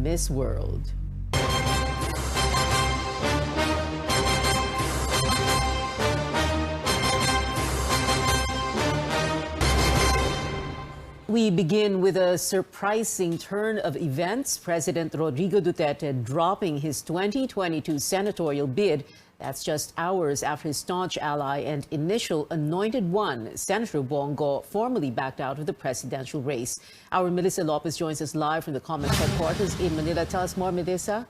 Miss World. We begin with a surprising turn of events. President Rodrigo Duterte dropping his 2022 senatorial bid. That's just hours after his staunch ally and initial anointed one, Senator Bongo, formally backed out of the presidential race. Our Melissa Lopez joins us live from the COMELEC headquarters in Manila. Tell us more, Melissa.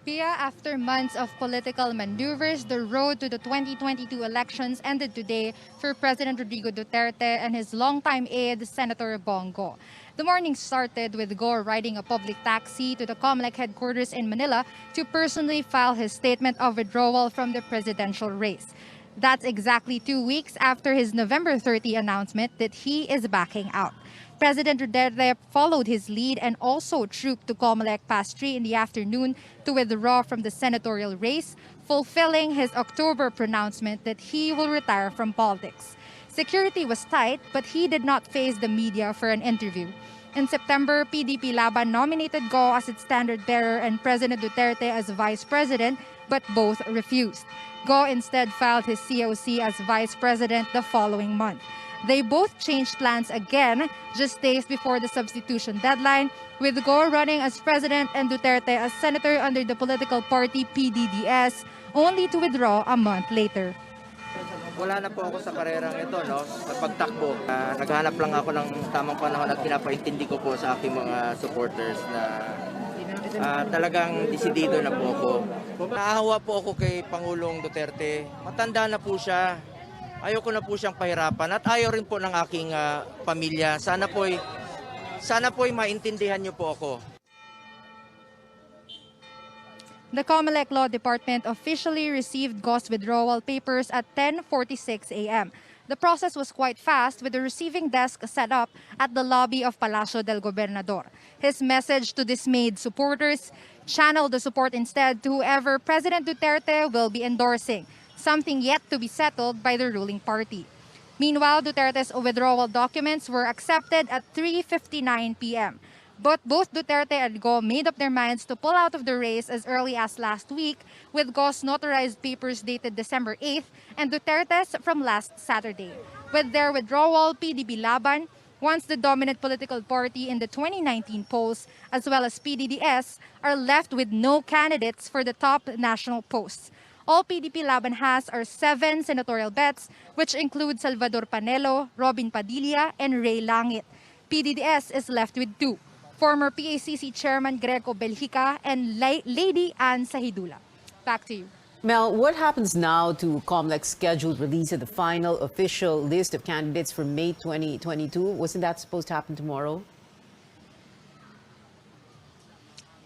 Pia, after months of political maneuvers, the road to the 2022 elections ended today for President Rodrigo Duterte and his longtime aide, Senator Bongo. The morning started with Go riding a public taxi to the COMELEC headquarters in Manila to personally file his statement of withdrawal from the presidential race. That's exactly 2 weeks after his November 30 announcement that he is backing out. President Duterte followed his lead and also trooped to COMELEC past 3 in the afternoon to withdraw from the senatorial race, fulfilling his October pronouncement that he will retire from politics. Security was tight, but he did not face the media for an interview. In September, PDP Laban nominated Go as its standard bearer and President Duterte as vice president, but both refused. Go instead filed his COC as vice president the following month. They both changed plans again just days before the substitution deadline, with Go running as president and Duterte as senator under the political party PDDS, only to withdraw a month later. Wala na po ako sa karerang ito, no? Sa pagtakbo. Naghahanap lang ako ng tamang panahon at pinapaintindi ko po sa aking mga supporters na talagang desidido na po ako. Naahawa po ako kay Pangulong Duterte. Matanda na po siya. Ayoko na po siyang pahirapan at ayaw rin po ng aking pamilya. Sana po'y maintindihan niyo po ako. The COMELEC Law Department officially received Go's withdrawal papers at 10:46 a.m. The process was quite fast, with the receiving desk set up at the lobby of Palacio del Gobernador. His message to dismayed supporters: channel the support instead to whoever President Duterte will be endorsing, something yet to be settled by the ruling party. Meanwhile, Duterte's withdrawal documents were accepted at 3:59 p.m. But both Duterte and Go made up their minds to pull out of the race as early as last week, with Go's notarized papers dated December 8th and Duterte's from last Saturday. With their withdrawal, PDP Laban, once the dominant political party in the 2019 polls, as well as PDDS, are left with no candidates for the top national posts. All PDP Laban has are 7 senatorial bets, which include Salvador Panelo, Robin Padilla, and Ray Langit. PDDS is left with 2. Former PACC Chairman Greco Belgica and Lady Ann Sahidula. Back to you. Mel, what happens now to COMELEC's scheduled release of the final official list of candidates for May 2022? Wasn't that supposed to happen tomorrow?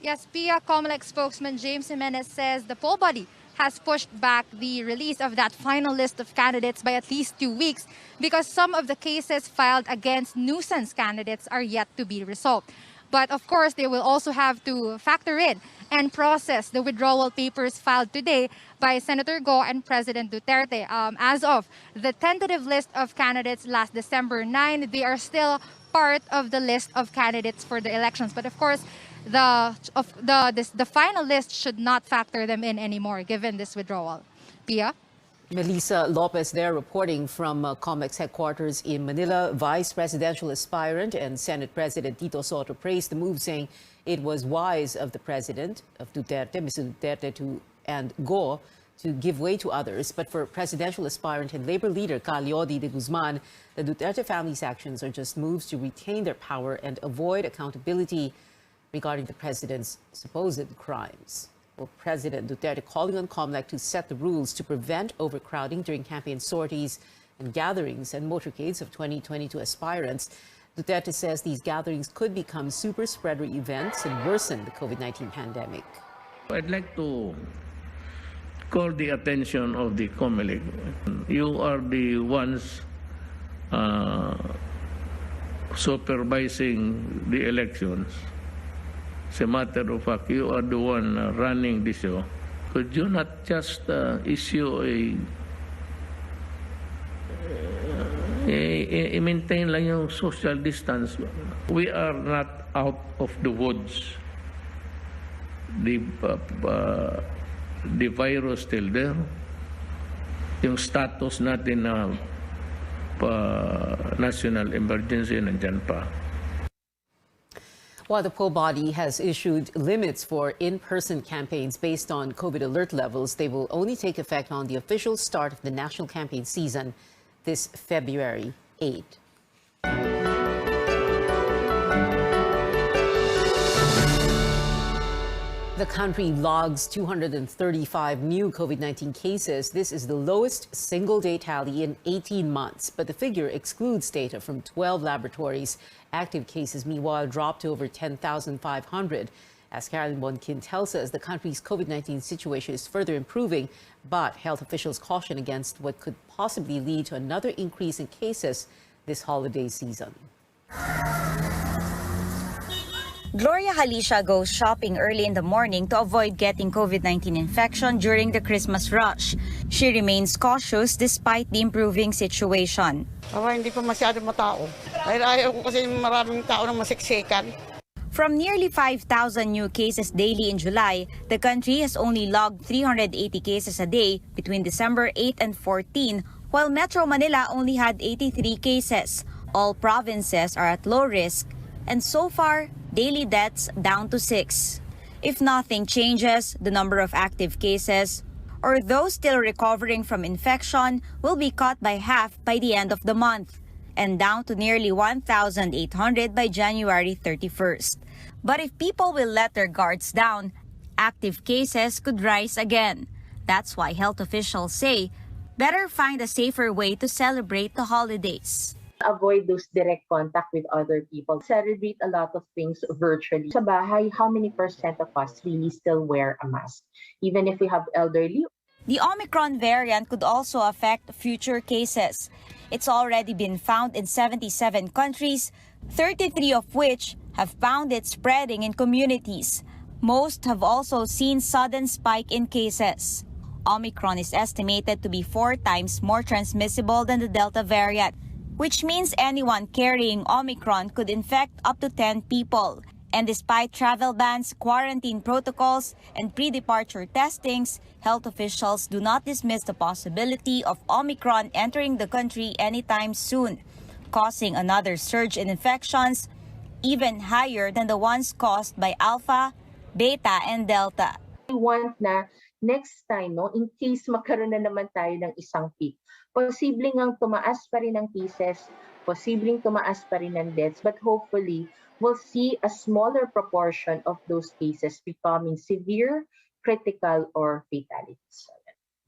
Yes, Pia, COMELEC spokesman James Jimenez says the poll body has pushed back the release of that final list of candidates by at least 2 weeks because some of the cases filed against nuisance candidates are yet to be resolved. But of course, they will also have to factor in and process the withdrawal papers filed today by Senator Go and President Duterte. As of the tentative list of candidates last December 9, they are still part of the list of candidates for the elections. But of course, the final list should not factor them in anymore, given this withdrawal. Pia? Melissa Lopez there reporting from COMELEC's headquarters in Manila. Vice presidential aspirant and Senate President Tito Soto praised the move, saying it was wise of the president of Duterte, Mr. Duterte, and Go to give way to others. But for presidential aspirant and labor leader Calyodi de Guzman, the Duterte family's actions are just moves to retain their power and avoid accountability regarding the president's supposed crimes. Well, President Duterte calling on COMELEC to set the rules to prevent overcrowding during campaign sorties and gatherings and motorcades of 2022 aspirants. Duterte says these gatherings could become super spreader events and worsen the COVID-19 pandemic. I'd like to call the attention of the COMELEC. You are the ones supervising the elections. As a matter of fact, you are the one running the show. Could you not just issue maintain lang yung social distance? We are not out of the woods. The virus still there. Yung status natin na national emergency nandyan pa. While the poll body has issued limits for in-person campaigns based on COVID alert levels, they will only take effect on the official start of the national campaign season this February 8. The country logs 235 new COVID-19 cases. This is the lowest single-day tally in 18 months, but the figure excludes data from 12 laboratories. Active cases, meanwhile, dropped to over 10,500. As Carolyn Bonkin tells us, the country's COVID-19 situation is further improving, but health officials caution against what could possibly lead to another increase in cases this holiday season. Gloria Halisha goes shopping early in the morning to avoid getting COVID-19 infection during the Christmas rush. She remains cautious despite the improving situation. Hindi pa masyado matao. Dahil ayaw ko kasi maraming tao na masiksikan. From nearly 5,000 new cases daily in July, the country has only logged 380 cases a day between December 8 and 14, while Metro Manila only had 83 cases. All provinces are at low risk, and so far, daily deaths down to 6. If nothing changes, the number of active cases or those still recovering from infection will be cut by half by the end of the month and down to nearly 1,800 by January 31st. But if people will let their guards down, active cases could rise again. That's why health officials say better find a safer way to celebrate the holidays. Avoid those direct contact with other people. Celebrate a lot of things virtually. Sa bahay, how many % of us really still wear a mask? Even if we have elderly. The Omicron variant could also affect future cases. It's already been found in 77 countries, 33 of which have found it spreading in communities. Most have also seen sudden spike in cases. Omicron is estimated to be 4 times more transmissible than the Delta variant, which means anyone carrying Omicron could infect up to 10 people. And despite travel bans, quarantine protocols, and pre-departure testings, health officials do not dismiss the possibility of Omicron entering the country anytime soon, causing another surge in infections, even higher than the ones caused by Alpha, Beta, and Delta. We want na next time, no, in case magkaroon na naman tayo ng isang peak, posibleng ang tumaas pa rin ang cases, posibleng tumaas pa rin ang deaths, but hopefully, we'll see a smaller proportion of those cases becoming severe, critical, or fatalities.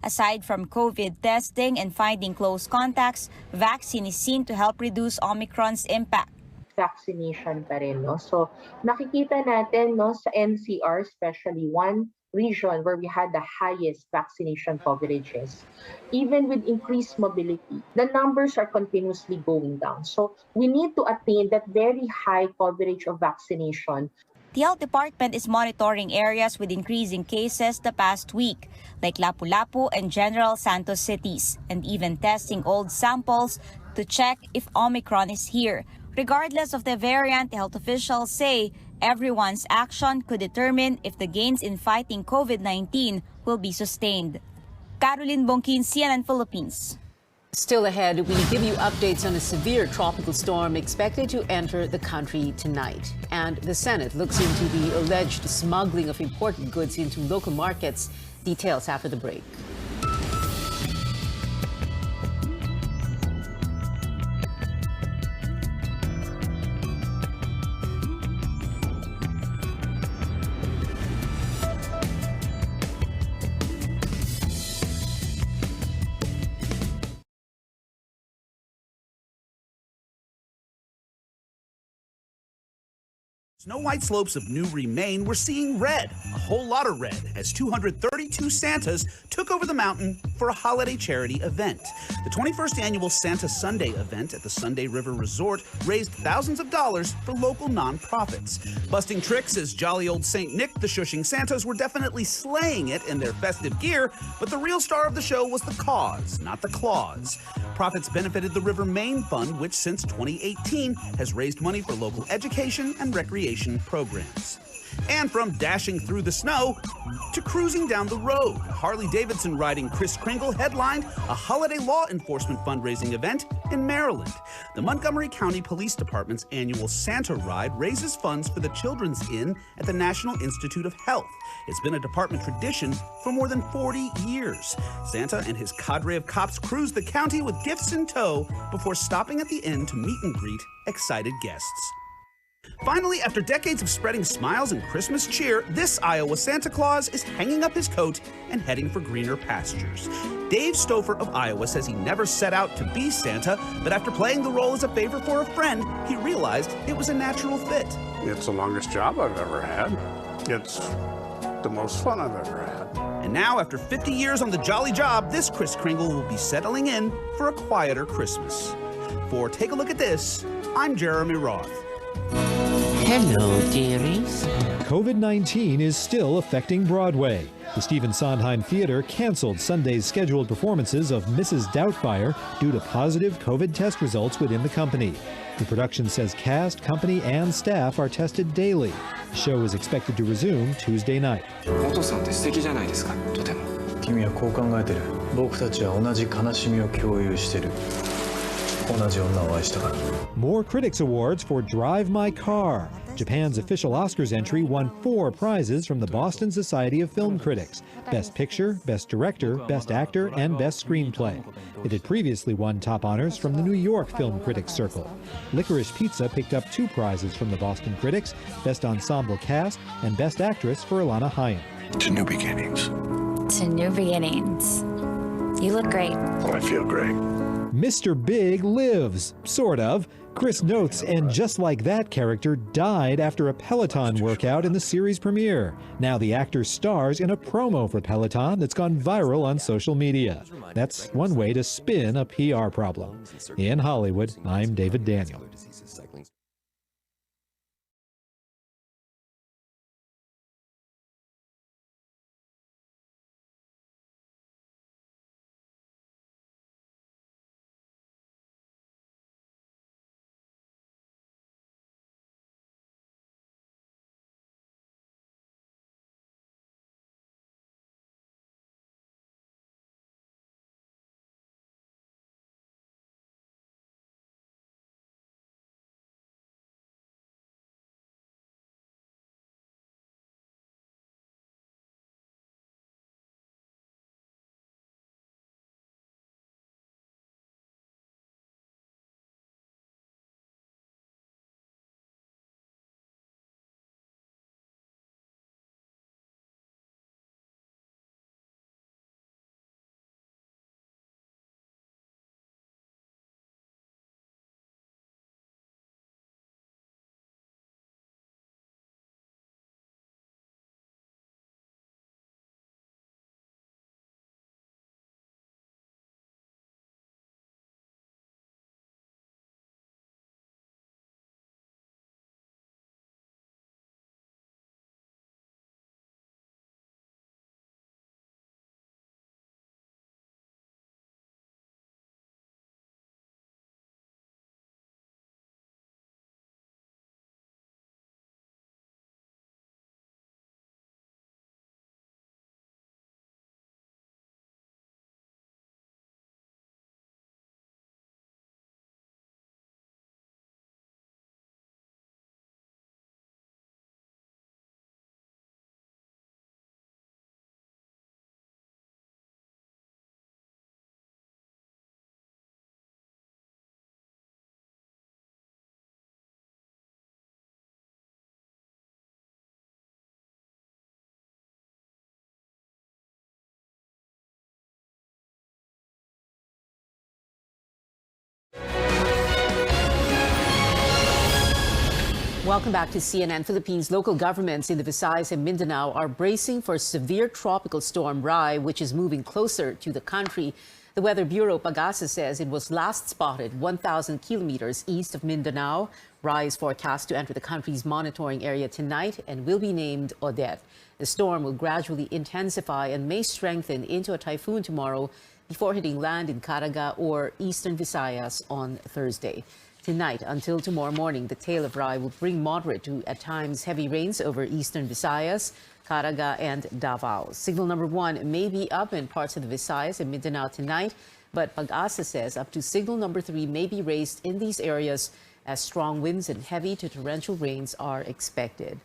Aside from COVID testing and finding close contacts, vaccine is seen to help reduce Omicron's impact. Vaccination pa rin, no? So, nakikita natin, no, sa NCR, especially one region where we had the highest vaccination coverages. Even with increased mobility, the numbers are continuously going down. So we need to attain that very high coverage of vaccination. The health department is monitoring areas with increasing cases the past week, like Lapu-Lapu and General Santos cities, and even testing old samples to check if Omicron is here. Regardless of the variant, health officials say everyone's action could determine if the gains in fighting COVID-19 will be sustained. Carolyn Bonkin, CNN Philippines. Still ahead, we give you updates on a severe tropical storm expected to enter the country tonight. And the Senate looks into the alleged smuggling of imported goods into local markets. Details after the break. Snow white slopes of new remain, we're seeing red, a whole lot of red, as 232 Santas took over the mountain for a holiday charity event. The 21st annual Santa Sunday event at the Sunday River Resort raised thousands of dollars for local nonprofits. Busting tricks as jolly old St. Nick, the shushing Santas were definitely slaying it in their festive gear, but the real star of the show was the cause, not the claws. Profits benefited the River Maine Fund, which since 2018 has raised money for local education and recreation programs. And from dashing through the snow to cruising down the road, Harley-Davidson riding Kris Kringle headlined a holiday law enforcement fundraising event in Maryland. The Montgomery County Police Department's annual Santa Ride raises funds for the Children's Inn at the National Institute of Health. It's been a department tradition for more than 40 years. Santa and his cadre of cops cruise the county with gifts in tow before stopping at the inn to meet and greet excited guests. Finally, after decades of spreading smiles and Christmas cheer, this Iowa Santa Claus is hanging up his coat and heading for greener pastures. Dave Stouffer of Iowa says he never set out to be Santa, but after playing the role as a favor for a friend, he realized it was a natural fit. It's the longest job I've ever had. It's the most fun I've ever had. And now, after 50 years on the jolly job, this Kris Kringle will be settling in for a quieter Christmas. For Take a Look at This, I'm Jeremy Roth. Hello, dearies. COVID-19 is still affecting Broadway. The Stephen Sondheim Theater canceled Sunday's scheduled performances of Mrs. Doubtfire due to positive COVID test results within the company. The production says cast, company, and staff are tested daily. The show is expected to resume Tuesday night. 元さんって素敵じゃないですか、とても。君はこう考えてる。僕たちは同じ悲しみを共有してる。同じ女を愛したから。More critics awards for Drive My Car. Japan's official Oscars entry won 4 prizes from the Boston Society of Film Critics: Best Picture, Best Director, Best Actor, and Best Screenplay. It had previously won top honors from the New York Film Critics Circle. Licorice Pizza picked up 2 prizes from the Boston Critics: Best Ensemble Cast and Best Actress for Alana Haim. To new beginnings. To new beginnings. You look great. I feel great. Mr. Big lives, sort of. Chris Noth's And Just Like That character died after a Peloton workout in the series premiere. Now the actor stars in a promo for Peloton that's gone viral on social media. That's one way to spin a PR problem. In Hollywood, I'm David Daniel. Welcome back to CNN Philippines. Local governments in the Visayas and Mindanao are bracing for severe tropical storm Rai, which is moving closer to the country. The Weather Bureau Pag-asa says it was last spotted 1,000 kilometers east of Mindanao. Rai is forecast to enter the country's monitoring area tonight and will be named Odette. The storm will gradually intensify and may strengthen into a typhoon tomorrow before hitting land in Caraga or eastern Visayas on Thursday. Tonight until tomorrow morning, the tail of Rai will bring moderate to at times heavy rains over eastern Visayas, Caraga and Davao. Signal number 1 may be up in parts of the Visayas and Mindanao tonight, but Pag-asa says up to signal number 3 may be raised in these areas as strong winds and heavy to torrential rains are expected.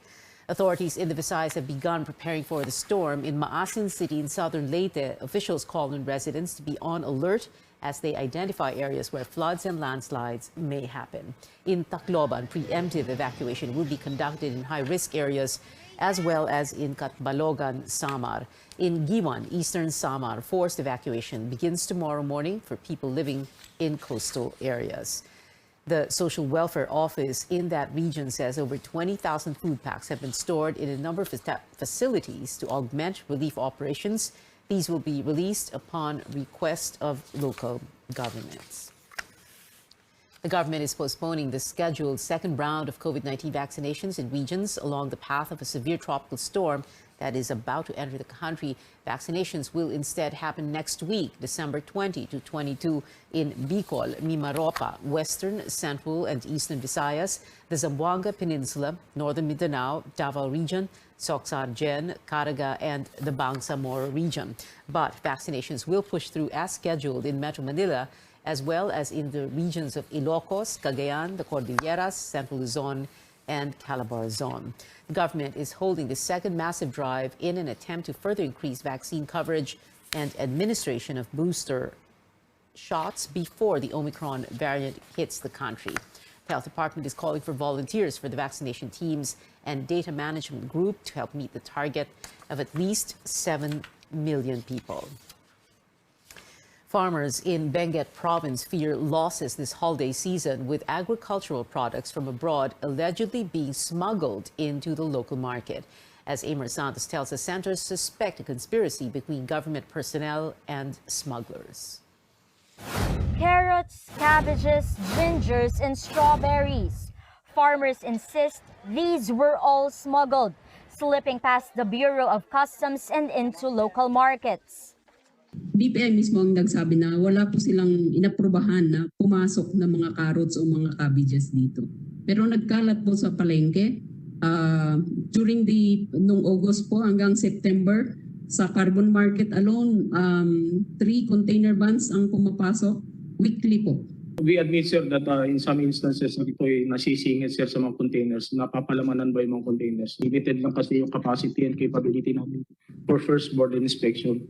Authorities in the Visayas have begun preparing for the storm. In Maasin City in southern Leyte, officials called on residents to be on alert as they identify areas where floods and landslides may happen. In Tacloban, preemptive evacuation will be conducted in high-risk areas as well as in Catbalogan, Samar. In Giwan, eastern Samar, forced evacuation begins tomorrow morning for people living in coastal areas. The Social Welfare Office in that region says over 20,000 food packs have been stored in a number of facilities to augment relief operations. These will be released upon request of local governments. The government is postponing the scheduled second round of COVID-19 vaccinations in regions along the path of a severe tropical storm that is about to enter the country. Vaccinations will instead happen next week, December 20 to 22, in Bicol, Mimaropa, western, central, and eastern Visayas, the Zamboanga Peninsula, northern Mindanao, Davao region, Soxargen, Caraga, and the Bangsamoro region. But vaccinations will push through as scheduled in Metro Manila, as well as in the regions of Ilocos, Cagayan, the Cordilleras, Central Luzon, and Calabarzon. The government is holding the second massive drive in an attempt to further increase vaccine coverage and administration of booster shots before the Omicron variant hits the country. The Health Department is calling for volunteers for the vaccination teams and data management group to help meet the target of at least 7 million people. Farmers in Benguet province fear losses this holiday season, with agricultural products from abroad allegedly being smuggled into the local market. As Amer Santos tells us, centers suspect a conspiracy between government personnel and smugglers. Carrots, cabbages, gingers, and strawberries. Farmers insist these were all smuggled, slipping past the Bureau of Customs and into local markets. BPI mismo ang nagsabi na wala po silang inaprubahan na pumasok na mga carrots o mga cabbages dito. Pero nagkalat po sa palengke nung August po hanggang September, sa carbon market alone, 3 container vans ang pumapasok weekly po. We admit, sir, that in some instances, ito ay nasisingit, sir, sa mga containers. Napapalamanan ba yung mga containers? Limited lang kasi yung capacity and capability namin for first board inspection.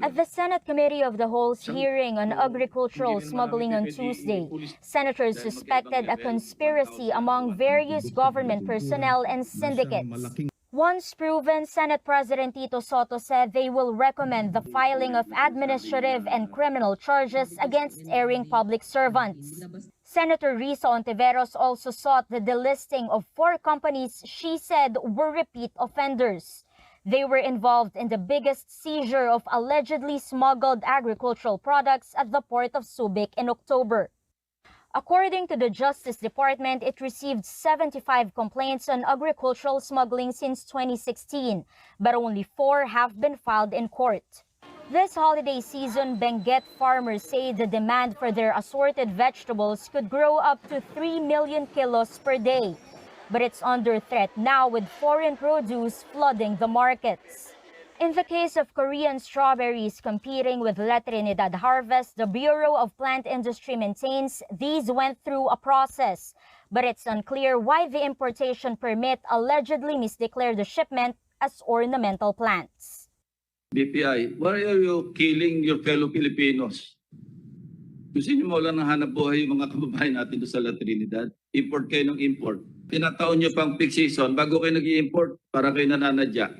At the Senate Committee of the Whole's hearing on agricultural smuggling on Tuesday, senators suspected a conspiracy among various government personnel and syndicates. Once proven, Senate President Tito Sotto said they will recommend the filing of administrative and criminal charges against erring public servants. Senator Risa Ontiveros also sought the delisting of 4 companies she said were repeat offenders. They were involved in the biggest seizure of allegedly smuggled agricultural products at the port of Subic in October. According to the Justice Department, it received 75 complaints on agricultural smuggling since 2016, but only 4 have been filed in court. This holiday season, Benguet farmers say the demand for their assorted vegetables could grow up to 3 million kilos per day. But it's under threat now with foreign produce flooding the markets. In the case of Korean strawberries competing with La Trinidad Harvest, the Bureau of Plant Industry maintains these went through a process, but it's unclear why the importation permit allegedly misdeclared the shipment as ornamental plants. BPI, why are you killing your fellow Filipinos? Gusto niyo mo lang ng hanap buhay yung mga kababayan natin doon sa La Trinidad? Import kayo ng import. Tinataon niyo pang peak season bago kayo nag-i-import para kayo nananadya.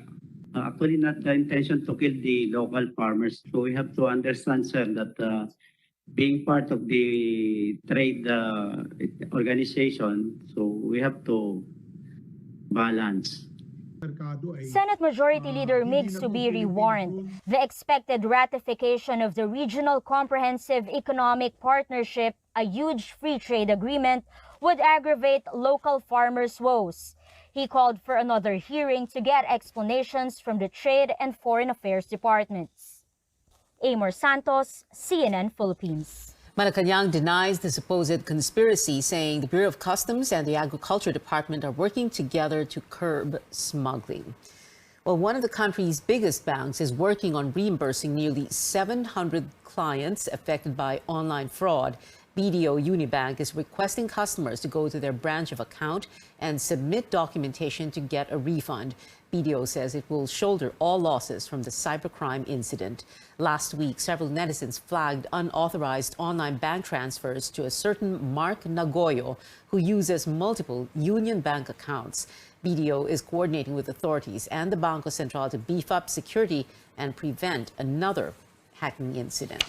Actually, not the intention to kill the local farmers. So we have to understand, sir, that being part of the trade organization, so we have to balance. Senate Majority Leader Mig Zubiri warned the expected ratification of the Regional Comprehensive Economic Partnership, a huge free trade agreement, would aggravate local farmers' woes. He called for another hearing to get explanations from the Trade and Foreign Affairs Departments. Amor Santos, CNN Philippines. Malacanang denies the supposed conspiracy, saying the Bureau of Customs and the Agriculture Department are working together to curb smuggling. Well, one of the country's biggest banks is working on reimbursing nearly 700 clients affected by online fraud. BDO Unibank is requesting customers to go to their branch of account and submit documentation to get a refund. BDO says it will shoulder all losses from the cybercrime incident. Last week, several netizens flagged unauthorized online bank transfers to a certain Mark Nagoyo, who uses multiple Union Bank accounts. BDO is coordinating with authorities and the Bangko Sentral to beef up security and prevent another hacking incident.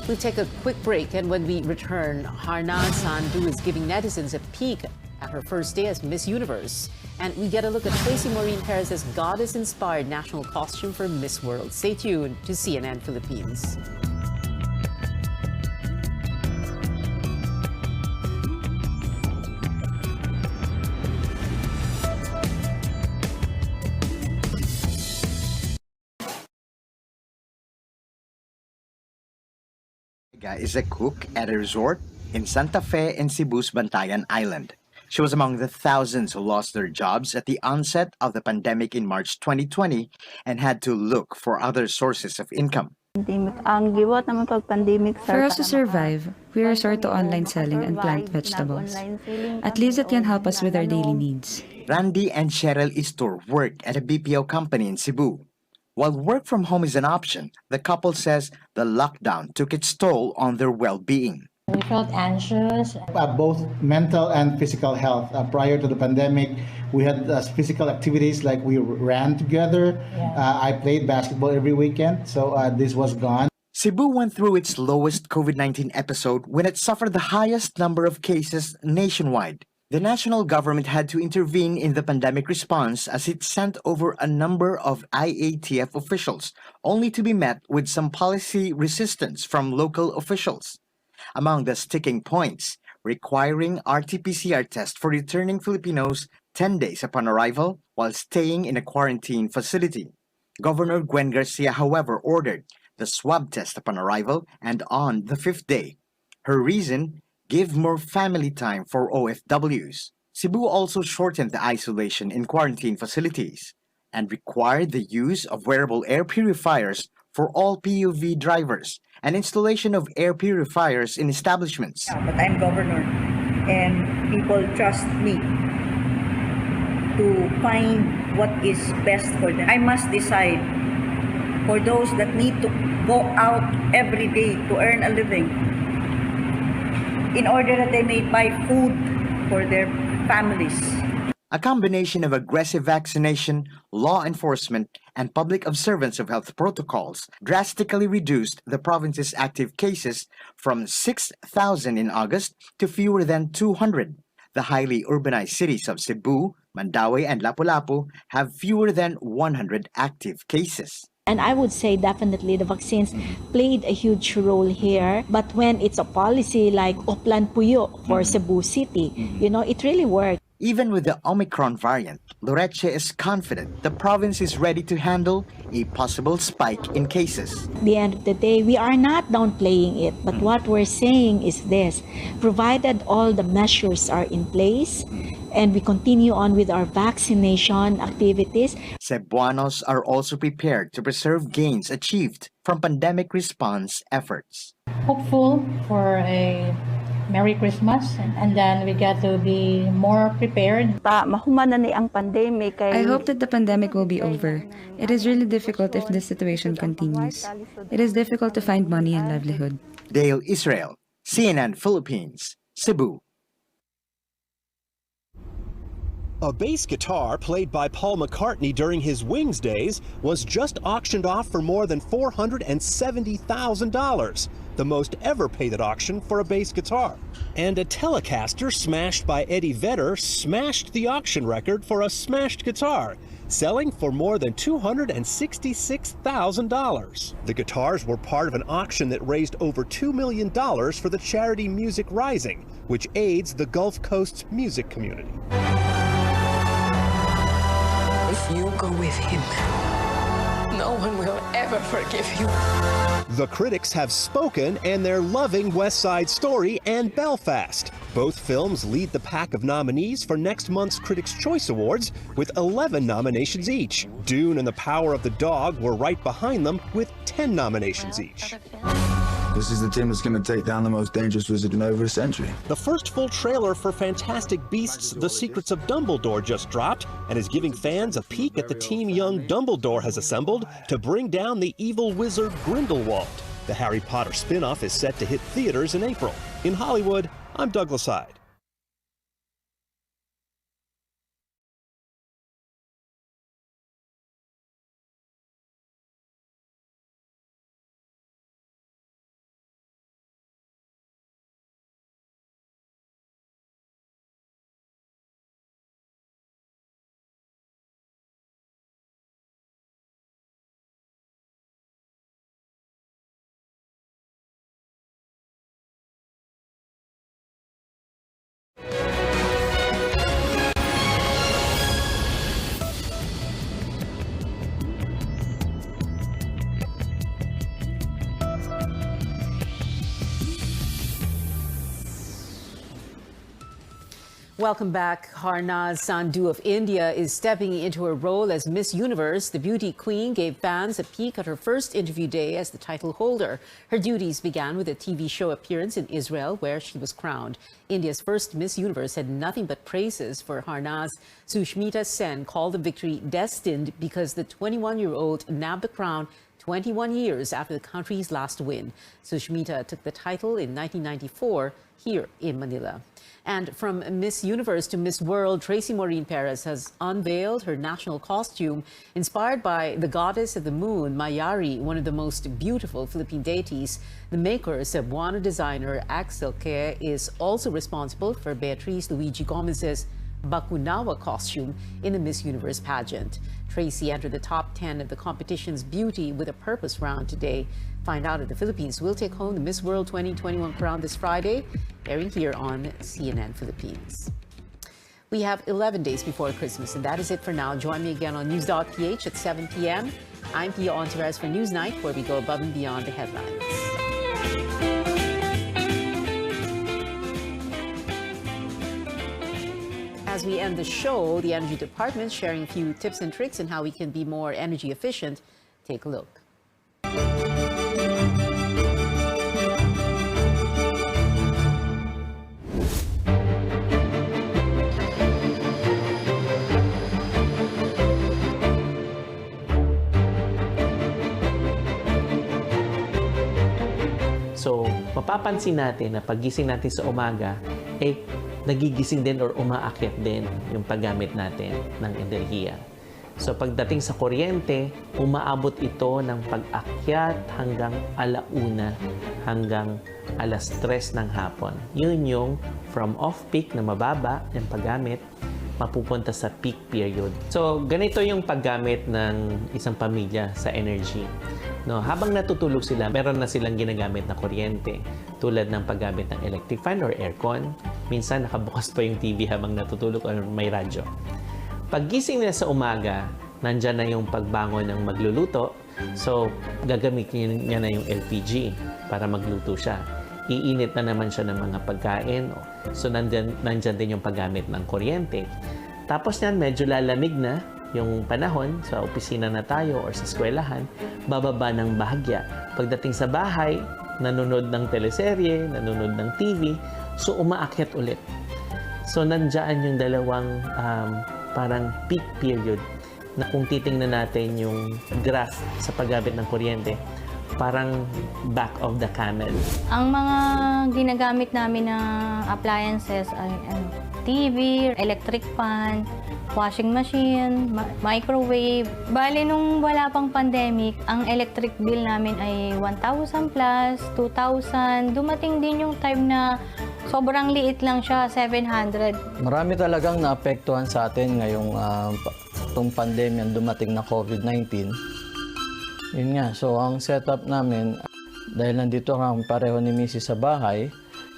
We'll take a quick break, and when we return, Harna Sandhu is giving netizens a peek at her first day as Miss Universe. And we get a look at Tracy Maureen Perez's goddess-inspired national costume for Miss World. Stay tuned to CNN Philippines. Is a cook at a resort in Santa Fe in Cebu's Bantayan Island. She was among the thousands who lost their jobs at the onset of the pandemic in March 2020 and had to look for other sources of income. For us to survive, we resort to online selling and plant vegetables. At least it can help us with our daily needs. Randy and Cheryl Istur work at a BPO company in Cebu. While work from home is an option, the couple says the lockdown took its toll on their well-being. We felt anxious. Both mental and physical health. Prior to the pandemic, we had physical activities like we ran together. I played basketball every weekend, so this was gone. Cebu went through its lowest COVID-19 episode when it suffered the highest number of cases nationwide. The national government had to intervene in the pandemic response as it sent over a number of IATF officials, only to be met with some policy resistance from local officials. Among the sticking points, requiring RT-PCR test for returning Filipinos 10 days upon arrival while staying in a quarantine facility. Governor Gwen Garcia, however, ordered the swab test upon arrival and on the 5th day. Her reason? Give more family time for OFWs. Cebu also shortened the isolation in quarantine facilities and required the use of wearable air purifiers for all PUV drivers and installation of air purifiers in establishments. But I'm governor and people trust me to find what is best for them. I must decide for those that need to go out every day to earn a living, in order that they may buy food for their families. A combination of aggressive vaccination, law enforcement, and public observance of health protocols drastically reduced the province's active cases from 6,000 in August to fewer than 200. The highly urbanized cities of Cebu, Mandaue, and Lapu-Lapu have fewer than 100 active cases. And I would say definitely the vaccines played a huge role here. But when it's a policy like Oplan Puyo for Cebu City, it really worked. Even with the Omicron variant, Loreche is confident the province is ready to handle a possible spike in cases. At the end of the day, we are not downplaying it. But what we're saying is this: provided all the measures are in place, and we continue on with our vaccination activities. Cebuanos are also prepared to preserve gains achieved from pandemic response efforts. Hopeful for a Merry Christmas, and then we get to be more prepared. I hope that the pandemic will be over. It is really difficult if this situation continues. It is difficult to find money and livelihood. Dale Israel, CNN Philippines, Cebu. A bass guitar played by Paul McCartney during his Wings days was just auctioned off for more than $470,000, the most ever paid at auction for a bass guitar. And a Telecaster smashed by Eddie Vedder smashed the auction record for a smashed guitar, selling for more than $266,000. The guitars were part of an auction that raised over $2 million for the charity Music Rising, which aids the Gulf Coast's music community. If you go with him, no one will ever forgive you. The critics have spoken, and they're loving West Side Story and Belfast. Both films lead the pack of nominees for next month's Critics' Choice Awards, with 11 nominations each. Dune and The Power of the Dog were right behind them, with 10 nominations each. This is the team that's going to take down the most dangerous wizard in over a century. The first full trailer for Fantastic Beasts: The Secrets of Dumbledore just dropped and is giving fans a peek at the team young Dumbledore has assembled to bring down the evil wizard Grindelwald. The Harry Potter spin-off is set to hit theaters in April. In Hollywood, I'm Douglas Hyde. Welcome back. Harnaz Sandhu of India is stepping into her role as Miss Universe. The beauty queen gave fans a peek at her first interview day as the title holder. Her duties began with a TV show appearance in Israel, where she was crowned. India's first Miss Universe had nothing but praises for Harnaz. Sushmita Sen called the victory destined because the 21-year-old nabbed the crown 21 years after the country's last win. Sushmita took the title in 1994 here in Manila. And from Miss Universe to Miss World, Tracy Maureen Perez has unveiled her national costume inspired by the goddess of the moon, Mayari, one of the most beautiful Philippine deities. The maker, Cebuano designer Axel Ke, is also responsible for Beatriz Luigi Gomez's Bakunawa costume in the Miss Universe pageant. Tracy entered the top 10 of the competition's Beauty with a Purpose round today. Find out if the Philippines will take home the Miss World 2021 crown this Friday, airing here on CNN Philippines. We have 11 days before Christmas, and that is it for now. Join me again on News.ph at 7 p.m. I'm Pia Ontiveros for Newsnight, where we go above and beyond the headlines. As we end the show, the Energy Department sharing a few tips and tricks on how we can be more energy efficient. Take a look. So, mapapansin natin na paggising natin sa umaga, nagigising din or umaakyat din yung paggamit natin ng enerhiya. So, pagdating sa kuryente, umaabot ito ng pag-akyat hanggang 1:00 hanggang 3:00 ng hapon. Yun yung from off-peak na mababa yung paggamit, mapupunta sa peak period. So, ganito yung paggamit ng isang pamilya sa energy. No, habang natutulog sila, meron na silang ginagamit na kuryente tulad ng paggamit ng electric fan or aircon. Minsan nakabukas pa yung TV habang natutulog or may radyo. Paggising nila sa umaga, nandyan na yung pagbangon ng magluluto. So, gagamitin niya na yung LPG para magluto siya. Iinit na naman siya ng mga pagkain. So, nandyan din yung paggamit ng kuryente. Tapos yan, medyo lalamig na yung panahon, sa opisina na tayo or sa eskwelahan, bababa ng bahagya. Pagdating sa bahay, nanonood ng teleserye, nanonood ng TV, so umaakyat ulit. So nandiyan yung dalawang parang peak period na kung titingnan natin yung graph sa paggamit ng kuryente, parang back of the camel. Ang mga ginagamit namin na appliances ay TV, electric fan, washing machine, microwave. Bali, nung wala pang pandemic, ang electric bill namin ay 1,000 plus, 2,000. Dumating din yung time na sobrang liit lang siya, 700. Marami talagang naapektuhan sa atin ngayong itong pandemya dumating na COVID-19. Yun nga, so ang setup namin, dahil nandito kami pareho ni Mrs. sa bahay,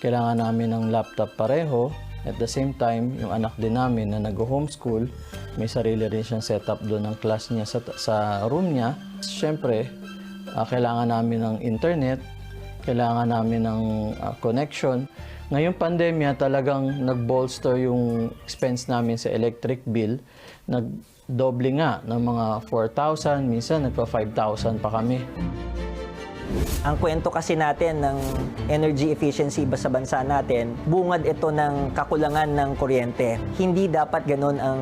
kailangan namin ng laptop pareho. At the same time, yung anak din namin na nag-homeschool, may sarili rin siyang setup doon ng class niya sa room niya. Siyempre, kailangan namin ng internet, kailangan namin ng connection. Ngayong pandemya, talagang nag-bolster yung expense namin sa electric bill. Nag-doble nga ng mga 4,000, minsan nagpa-5,000 pa kami. Ang kwento kasi natin ng energy efficiency sa bansa natin, bungad ito ng kakulangan ng kuryente. Hindi dapat ganun ang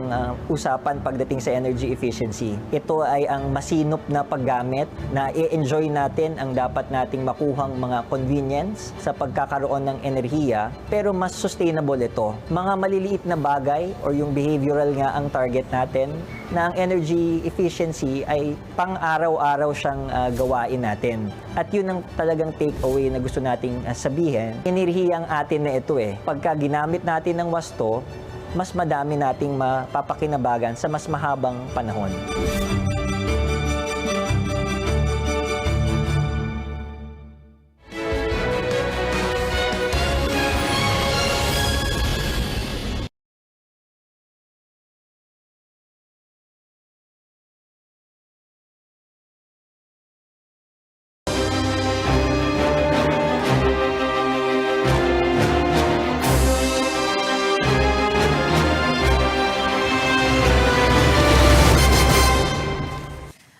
usapan pagdating sa energy efficiency. Ito ay ang masinop na paggamit na i-enjoy natin ang dapat nating makuhang mga convenience sa pagkakaroon ng enerhiya, pero mas sustainable ito. Mga maliliit na bagay or yung behavioral nga ang target natin na ang energy efficiency ay pang-araw-araw siyang gawain natin. At yun ang talagang take-away na gusto nating sabihin. Enerhiya ang atin na ito eh. Pagka ginamit natin ng wasto, mas madami nating mapapakinabagan sa mas mahabang panahon.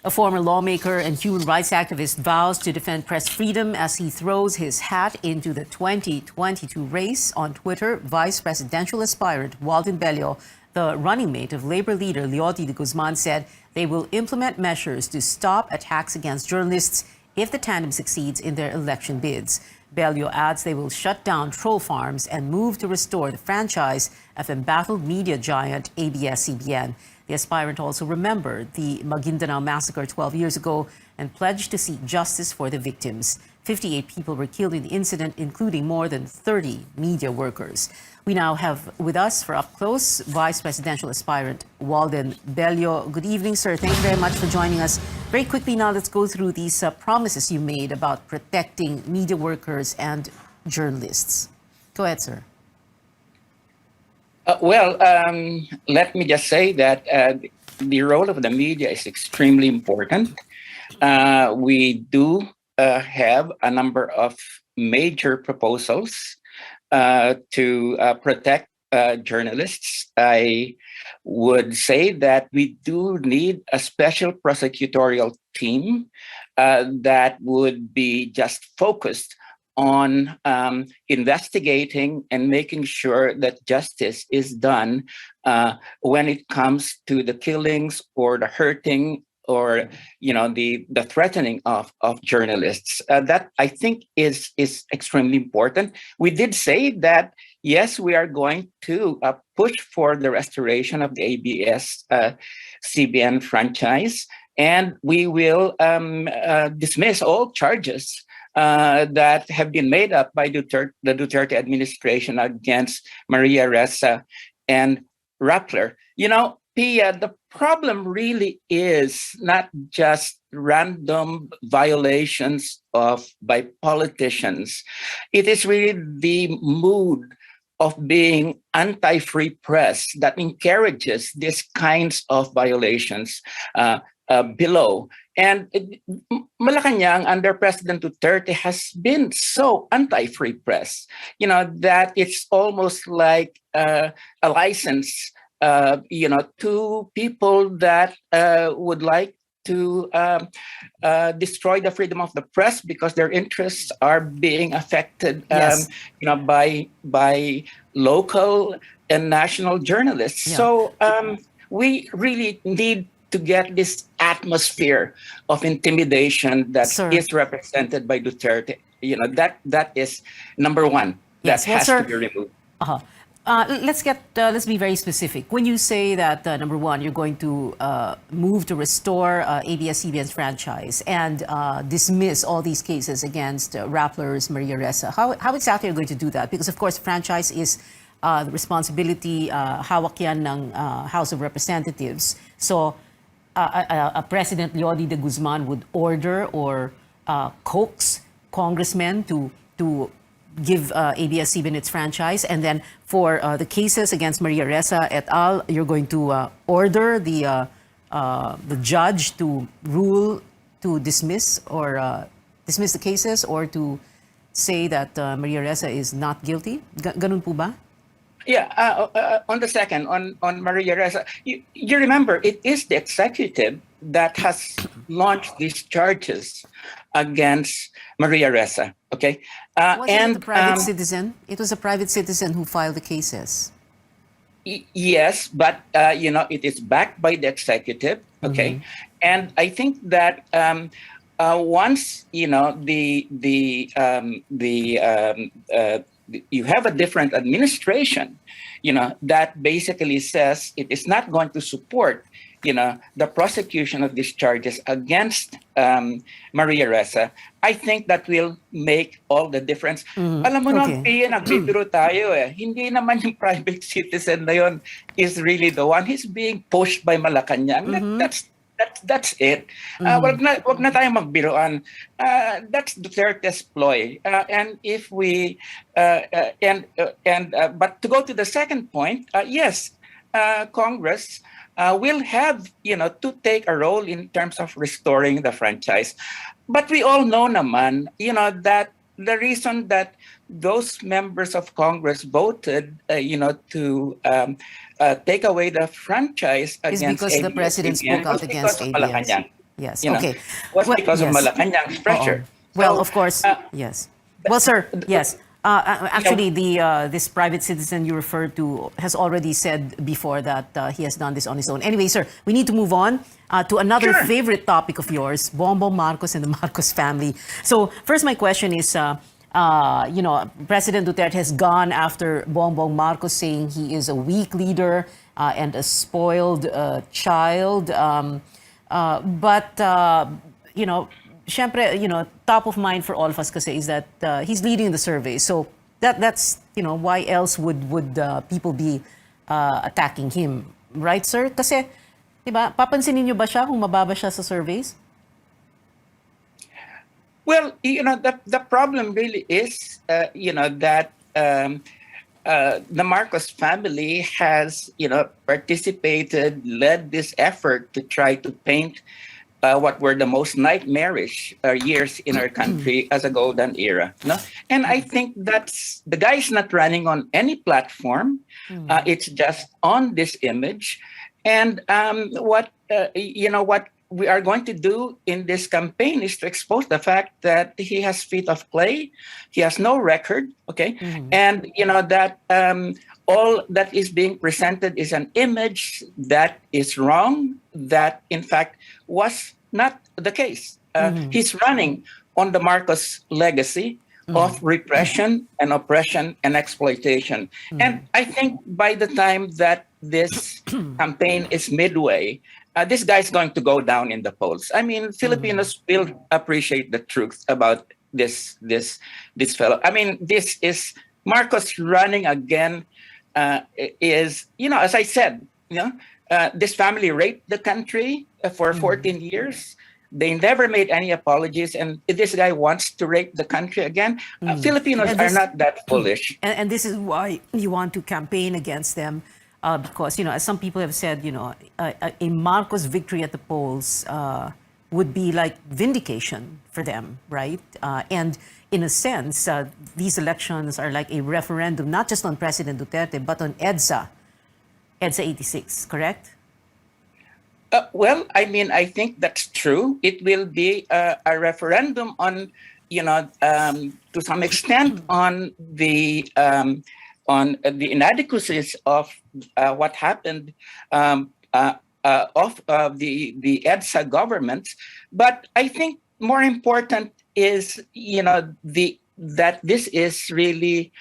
A former lawmaker and human rights activist vows to defend press freedom as he throws his hat into the 2022 race. On Twitter, vice presidential aspirant Walden Bello, the running mate of Labor leader Leoty de Guzman, said they will implement measures to stop attacks against journalists if the tandem succeeds in their election bids. Bello adds they will shut down troll farms and move to restore the franchise of embattled media giant ABS-CBN. The aspirant also remembered the Maguindanao massacre 12 years ago and pledged to seek justice for the victims. 58 people were killed in the incident, including more than 30 media workers. We now have with us for up close Vice Presidential aspirant Walden Bello. Good evening, sir. Thank you very much for joining us. Very quickly now, let's go through these promises you made about protecting media workers and journalists. Go ahead, sir. Let me just say that the role of the media is extremely important. We do have a number of major proposals to protect journalists. I would say that we do need a special prosecutorial team that would be just focused on investigating and making sure that justice is done when it comes to the killings or the hurting or the threatening of journalists. That I think is extremely important. We did say that yes, we are going to push for the restoration of the ABS-CBN franchise, and we will dismiss all charges that have been made up by the Duterte administration against Maria Ressa and Rappler. Pia, the problem really is not just random violations by politicians. It is really the mood of being anti-free press that encourages these kinds of violations below. And Malacanang under President Duterte has been so anti-free press, that it's almost like a license, to people that would like to destroy the freedom of the press because their interests are being affected, Yes. by local and national journalists. Yeah. So we really need to get this atmosphere of intimidation that Sir. is represented by Duterte. That is number one. Yes, That well, has sir, to be removed. Let's be very specific. When you say that, number one, you're going to move to restore ABS-CBN's franchise and dismiss all these cases against Rappler's Maria Ressa, how exactly are you going to do that? Because, of course, franchise is the responsibility, hawak yan ng House of Representatives. So, President Leody de Guzman would order or coax congressmen to give ABS-CBN its franchise, and then for the cases against Maria Ressa et al., you're going to order the judge to rule to dismiss the cases or to say that Maria Ressa is not guilty. Ganun po ba? Yeah, on the second, on Maria Ressa, you remember it is the executive that has launched these charges against Maria Ressa. Okay, Was it a private citizen? It was a private citizen who filed the cases. Yes, but it is backed by the executive. Okay, and I think that once you have a different administration, that basically says it is not going to support, the prosecution of these charges against Maria Ressa, I think that will make all the difference. Alam mo naman, nagbibiro tayo eh. Hindi naman yung private citizen na yun is really the one. He's being pushed by Malacanang. That's it. Wag na tayong magbiruan. That's Duterte's ploy. And if we but to go to the second point, yes, Congress will have to take a role in terms of restoring the franchise. But we all know naman, that the reason that those members of Congress voted, to take away the franchise is against because the president spoke out against ABS. Yes. Okay. Was because of Malacanang's pressure. Well, of course. Yes. Well, sir. Yes. Actually, this private citizen you referred to has already said before that he has done this on his own. Anyway, sir, we need to move on to another favorite topic of yours, Bongbong Marcos and the Marcos family. So, first, my question is, President Duterte has gone after Bongbong Marcos, saying he is a weak leader and a spoiled child. Siyempre, top of mind for all of us kasi is that he's leading the survey. So that's why else would people be attacking him, right, sir? Kasi, diba, papansinin niyo ba siya kung mababa siya sa surveys? Well, the problem really is, that the Marcos family has, participated, led this effort to try to paint what were the most nightmarish years in our country as a golden era. No? And I think that's, the guy is not running on any platform. It's just on this image. And what we are going to do in this campaign is to expose the fact that he has feet of clay, he has no record, okay? And, that all that is being presented is an image that is wrong, that in fact was not the case. He's running on the Marcos legacy of repression and oppression and exploitation. And I think by the time that this campaign is midway, this guy is going to go down in the polls. I mean, Filipinos will appreciate the truth about this fellow. I mean, this is Marcos running again. Is, as I said, this family raped the country for 14 years. They never made any apologies, and this guy wants to rape the country again. Filipinos are not that foolish. And this is why you want to campaign against them, because, as some people have said, a Marcos victory at the polls would be like vindication for them, right? And in a sense, these elections are like a referendum, not just on President Duterte, but on EDSA 86, correct? Well, I mean, I think that's true. It will be a referendum on, to some extent on the inadequacies of what happened of the EDSA government. But I think more important is, that this is really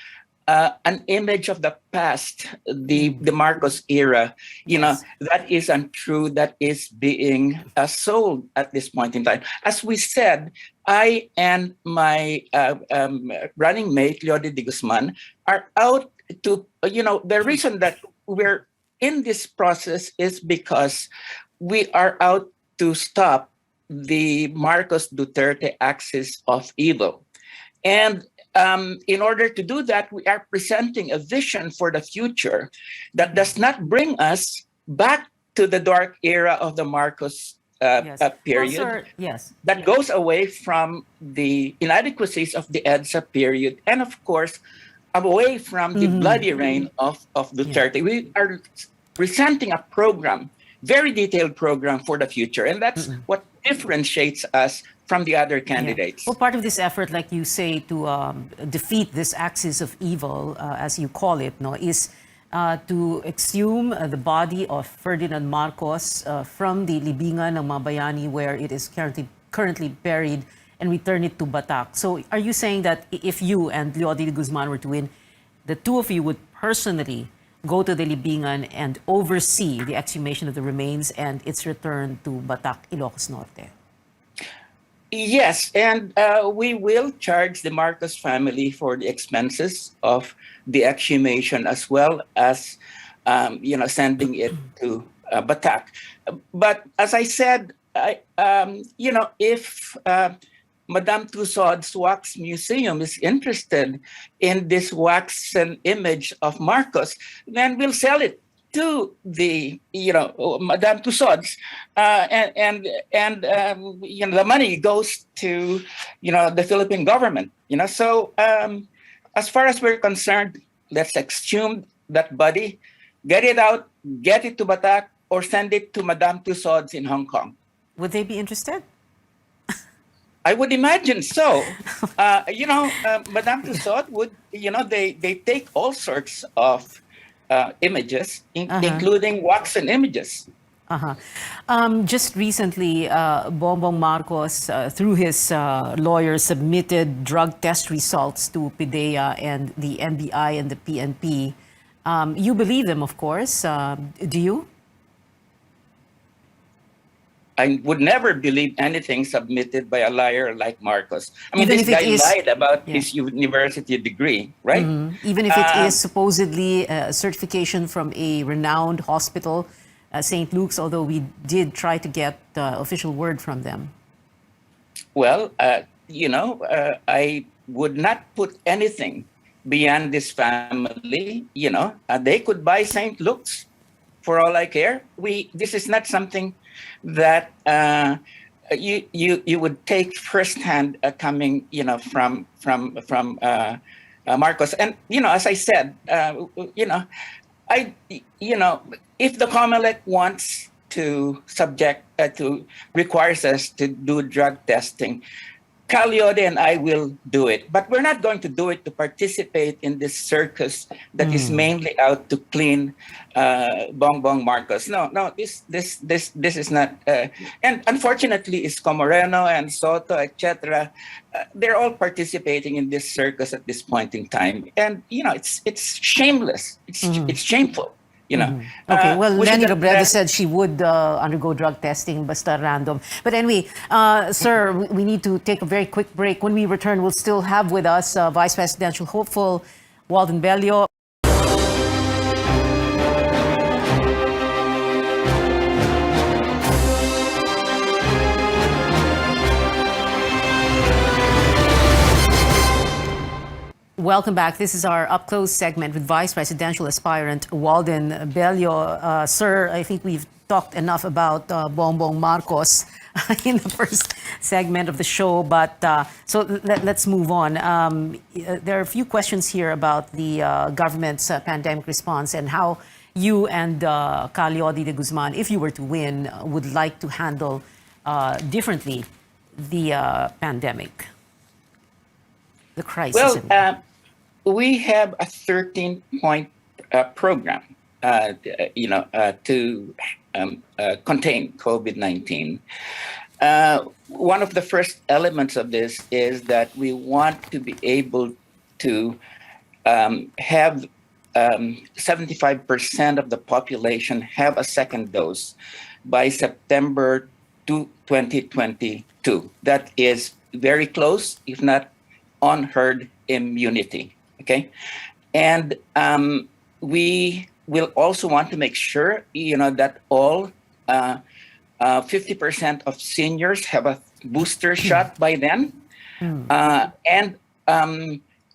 an image of the past, the Marcos era, that is untrue, that is being sold at this point in time. As we said, I and my running mate, Leody de Guzman, are out to, the reason that we're in this process is because we are out to stop the Marcos Duterte axis of evil. And in order to do that, we are presenting a vision for the future that does not bring us back to the dark era of the Marcos period. Well, sir, yes. That goes away from the inadequacies of the EDSA period, and of course, away from the bloody reign of Duterte. We are presenting a program, very detailed program for the future, and that's what differentiates us from the other candidates. Well, part of this effort, like you say, to defeat this axis of evil, as you call it, is to exhume the body of Ferdinand Marcos from the Libingan ng Mabayani, where it is currently buried, and return it to Batac. So are you saying that if you and Leody de Guzman were to win, the two of you would personally go to the Libingan and oversee the exhumation of the remains and its return to Batac, Ilocos Norte? Yes, and we will charge the Marcos family for the expenses of the exhumation, as well as sending it to Batac. But as I said, if Madame Tussauds Wax Museum is interested in this waxen image of Marcos, then we'll sell it to the Madame Tussauds, and the money goes to the Philippine government. So as far as we're concerned, let's exhume that body, get it out, get it to Batac, or send it to Madame Tussauds in Hong Kong. Would they be interested? I would imagine so. Madame Tussauds would, they take all sorts of images, including waxen images. Just recently, Bongbong Marcos, through his lawyer, submitted drug test results to PIDEA and the NBI and the PNP. You believe them, of course. Do you? I would never believe anything submitted by a liar like Marcos. I mean, this guy lied about his university degree, right? Even if it is supposedly a certification from a renowned hospital, St. Luke's, although we did try to get official word from them. Well, I would not put anything beyond this family. They could buy St. Luke's for all I care. This is not something that you would take firsthand coming from Marcos. And as I said, if the COMELEC wants to requires us to do drug testing, Cal Leody and I will do it, but we're not going to do it to participate in this circus that is mainly out to clean Bongbong Marcos. No, this is not. And unfortunately, Isko Moreno and Soto, etc., they're all participating in this circus at this point in time, and it's shameless. It's shameful. Okay, well, Leni Robredo said she would undergo drug testing, basta random. But anyway, sir, we need to take a very quick break. When we return, we'll still have with us Vice Presidential hopeful Walden Bello. Welcome back. This is our up-close segment with Vice Presidential aspirant Walden Bello. Sir, I think we've talked enough about Bongbong Marcos in the first segment of the show, but so let's move on. There are a few questions here about the government's pandemic response and how you and Cal Leody de Guzman, if you were to win, would like to handle differently the pandemic, the crisis. Well, we have a 13-point program, to contain COVID-19. One of the first elements of this is that we want to be able to have 75% of the population have a second dose by September 2022. That is very close, if not on herd immunity. Okay, and we will also want to make sure, that all 50% of seniors have a booster shot by then, and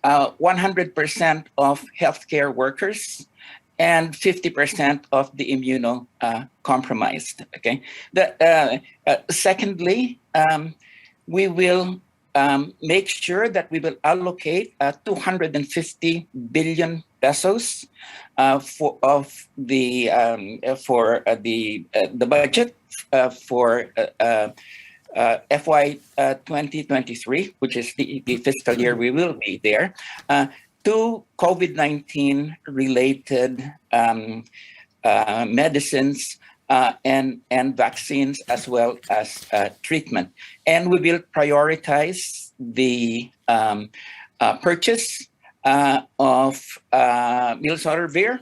100% of healthcare workers and 50% of the immunocompromised. Okay. Secondly, we will make sure that we will allocate 250 billion pesos for the budget for FY 2023, which is the fiscal year we will be there, to COVID-19 related medicines and vaccines, as well as treatment. And we will prioritize the purchase of Milsarvir,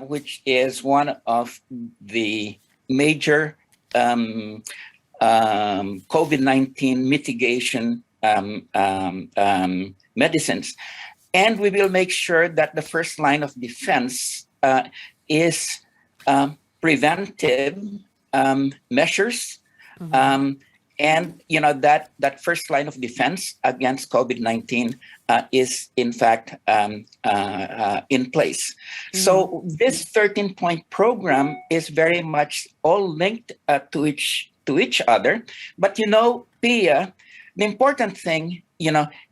which is one of the major COVID-19 mitigation medicines. And we will make sure that the first line of defense is preventive measures. And that first line of defense against COVID-19 is in fact in place. So this 13-point program is very much all linked to each other. But Pia, the important thing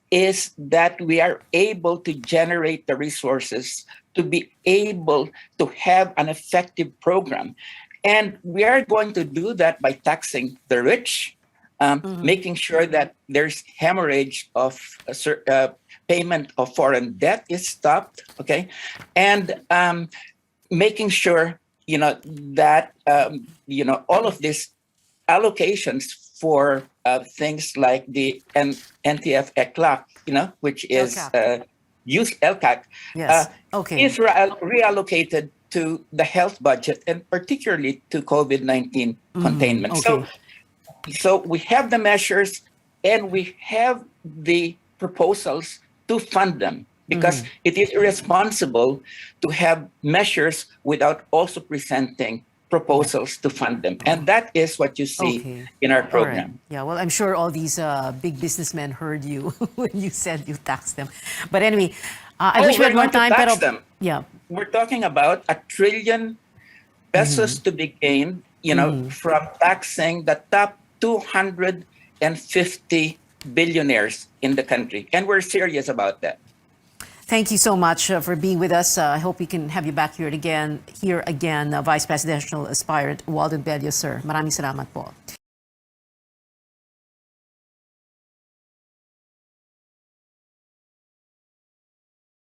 is that we are able to generate the resources to be able to have an effective program. And we are going to do that by taxing the rich, making sure that there's hemorrhage of payment of foreign debt is stopped, okay? And making sure, that, all of these allocations for things like the NTF-ECLAC, which is LCAC, yes. Okay. is reallocated to the health budget and particularly to COVID-19 containment. Okay. So we have the measures and we have the proposals to fund them, because it is irresponsible to have measures without also presenting proposals to fund them. And that is what you see in our program. All right. Yeah, well, I'm sure all these big businessmen heard you when you said you taxed them. But anyway, I wish we had more time. Tax them. Yeah. We're talking about 1 trillion pesos to be gained, from taxing the top 250 billionaires in the country. And we're serious about that. Thank you so much for being with us. I hope we can have you back here again, Vice Presidential Aspirant Walden Bello, sir. Maraming salamat po.